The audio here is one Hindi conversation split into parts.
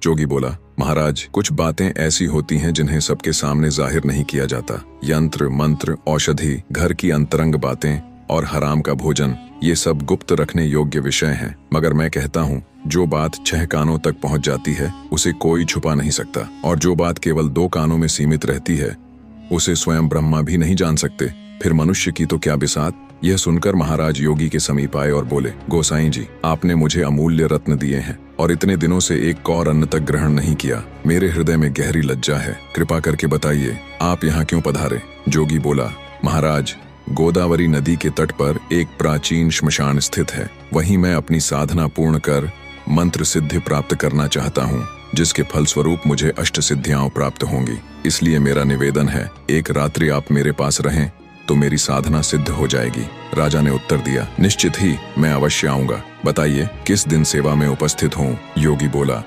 जोगी बोला, महाराज, कुछ बातें ऐसी होती हैं जिन्हें सबके सामने जाहिर नहीं किया जाता। यंत्र, मंत्र, औषधि, घर की अंतरंग बातें और हराम का भोजन, ये सब गुप्त रखने योग्य विषय हैं। मगर मैं कहता हूँ, जो बात 6 कानों तक पहुँच जाती है उसे कोई छुपा नहीं सकता, और जो बात केवल 2 कानों में सीमित रहती है उसे स्वयं ब्रह्मा भी नहीं जान सकते। फिर मनुष्य की तो क्या बिसात। यह सुनकर महाराज योगी के समीप आए और बोले, गोसाई जी, आपने मुझे अमूल्य रत्न दिए हैं और इतने दिनों से एक कौर अन्न तक ग्रहण नहीं किया। मेरे हृदय में गहरी लज्जा है, कृपा करके बताइए आप यहाँ क्यों पधारे। जोगी बोला, महाराज, गोदावरी नदी के तट पर एक प्राचीन श्मशान स्थित है। वहीं मैं अपनी साधना पूर्ण कर मंत्र सिद्धि प्राप्त करना चाहता हूँ, जिसके फलस्वरूप मुझे अष्ट सिद्धियां प्राप्त होंगी। इसलिए मेरा निवेदन है, एक रात्रि आप मेरे पास रहें तो मेरी साधना सिद्ध हो जाएगी। राजा ने उत्तर दिया, निश्चित ही मैं अवश्य आऊंगा। बताइए किस दिन सेवा में उपस्थित हूँ। योगी बोला,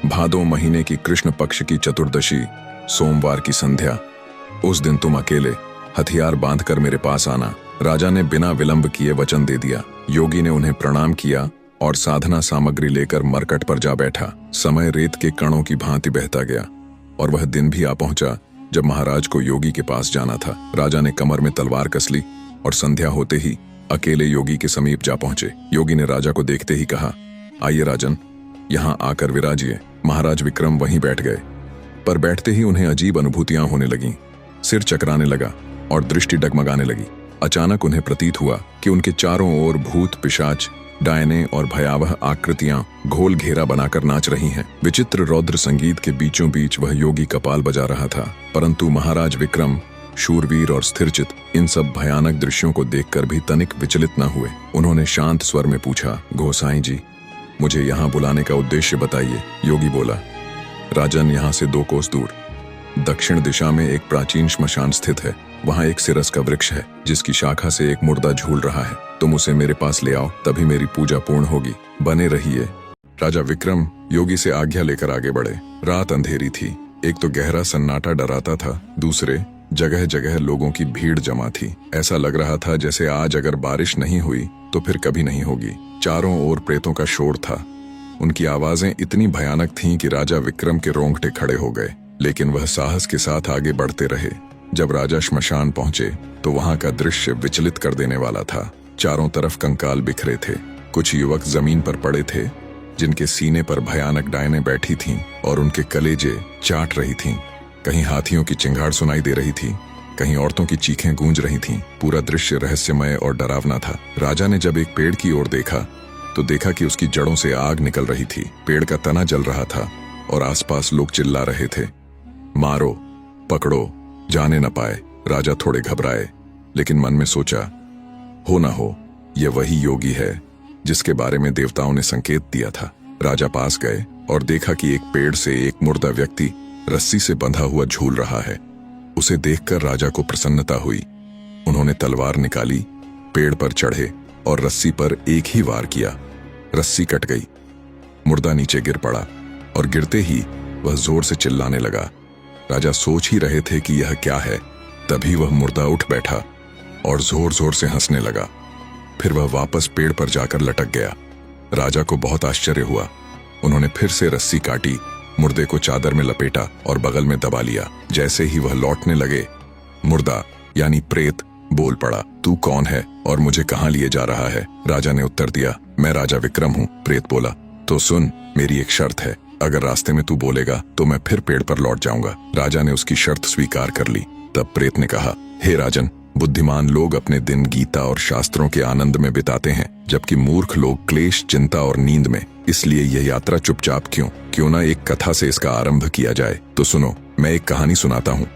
भादो महीने की कृष्ण पक्ष की चतुर्दशी, सोमवार की संध्या। उस दिन तुम अकेले हथियार बांधकर मेरे पास आना। राजा ने बिना विलंब किए वचन दे दिया। योगी ने उन्हें प्रणाम किया और साधना सामग्री लेकर मरकट पर जा बैठा। समय रेत के कणों की भांति बहता गया और वह दिन भी आ पहुंचा जब महाराज को योगी के पास जाना था। राजा ने कमर में तलवार कस ली और संध्या होते ही अकेले योगी के समीप जा पहुंचे। योगी ने राजा को देखते ही कहा, आइए राजन, यहाँ आकर विराजिए। महाराज विक्रम वहीं बैठ गए, पर बैठते ही उन्हें अजीब अनुभूतियां होने लगीं। सिर चकराने लगा और दृष्टि डगमगाने लगी। अचानक उन्हें प्रतीत हुआ कि उनके चारों ओर भूत, पिशाच, डायने और भयावह आकृतियां घोल घेरा बनाकर नाच रही हैं। विचित्र रौद्र संगीत के बीचों बीच वह योगी कपाल बजा रहा था, परंतु महाराज विक्रम, शूरवीर और स्थिरचित, इन सब भयानक दृश्यों को देखकर भी तनिक विचलित न हुए। उन्होंने शांत स्वर में पूछा, गोसाई जी, मुझे यहाँ बुलाने का उद्देश्य बताइए। योगी बोला, राजन, यहाँ से 2 कोस दूर दक्षिण दिशा में एक प्राचीन श्मशान स्थित है। वहाँ एक सिरस का वृक्ष है जिसकी शाखा से एक मुर्दा झूल रहा है। तुम उसे मेरे पास ले आओ, तभी मेरी पूजा पूर्ण होगी। बने रहिए। राजा विक्रम योगी से आज्ञा लेकर आगे बढ़े। रात अंधेरी थी। एक तो गहरा सन्नाटा डराता था, दूसरे जगह जगह लोगों की भीड़ जमा थी। ऐसा लग रहा था जैसे आज अगर बारिश नहीं हुई तो फिर कभी नहीं होगी। चारों ओर प्रेतों का शोर था। उनकी आवाजें इतनी भयानक थीं कि राजा विक्रम के रोंगटे खड़े हो गए, लेकिन वह साहस के साथ आगे बढ़ते रहे। जब राजा श्मशान पहुंचे तो वहां का दृश्य विचलित कर देने वाला था। चारों तरफ कंकाल बिखरे थे। कुछ युवक जमीन पर पड़े थे, जिनके सीने पर भयानक डायनें बैठी थीं और उनके कलेजे चाट रही थीं। कहीं हाथियों की चिंगाड़ सुनाई दे रही थी, कहीं औरतों की चीखें गूंज रही थीं। पूरा दृश्य रहस्यमय और डरावना था। राजा ने जब एक पेड़ की ओर देखा तो देखा कि उसकी जड़ों से आग निकल रही थी। पेड़ का तना जल रहा था और आसपास लोग चिल्ला रहे थे, मारो, पकड़ो, जाने न पाए। राजा थोड़े घबराए, लेकिन मन में सोचा, हो ना हो, यह वही योगी है जिसके बारे में देवताओं ने संकेत दिया था। राजा पास गए और देखा कि एक पेड़ से एक मुर्दा व्यक्ति रस्सी से बंधा हुआ झूल रहा है। उसे देखकर राजा को प्रसन्नता हुई। उन्होंने तलवार निकाली, पेड़ पर चढ़े और रस्सी पर एक ही वार किया। रस्सी कट गई। मुर्दा नीचे गिर पड़ा और गिरते ही वह जोर से चिल्लाने लगा। राजा सोच ही रहे थे कि यह क्या है, तभी वह मुर्दा उठ बैठा और जोर जोर से हंसने लगा। फिर वह वापस पेड़ पर जाकर लटक गया। राजा को बहुत आश्चर्य हुआ। उन्होंने फिर से रस्सी काटी, मुर्दे को चादर में लपेटा और बगल में दबा लिया। जैसे ही वह लौटने लगे, मुर्दा यानी प्रेत बोल पड़ा, तू कौन है और मुझे कहाँ लिए जा रहा है। राजा ने उत्तर दिया, मैं राजा विक्रम हूँ। प्रेत बोला, तो सुन, मेरी एक शर्त है। अगर रास्ते में तू बोलेगा तो मैं फिर पेड़ पर लौट जाऊंगा। राजा ने उसकी शर्त स्वीकार कर ली। तब प्रेत ने कहा, हे राजन, बुद्धिमान लोग अपने दिन गीता और शास्त्रों के आनंद में बिताते हैं, जबकि मूर्ख लोग क्लेश, चिंता और नींद में। इसलिए यह यात्रा चुपचाप क्यों ना एक कथा से इसका आरंभ किया जाए। तो सुनो, मैं एक कहानी सुनाता हूँ।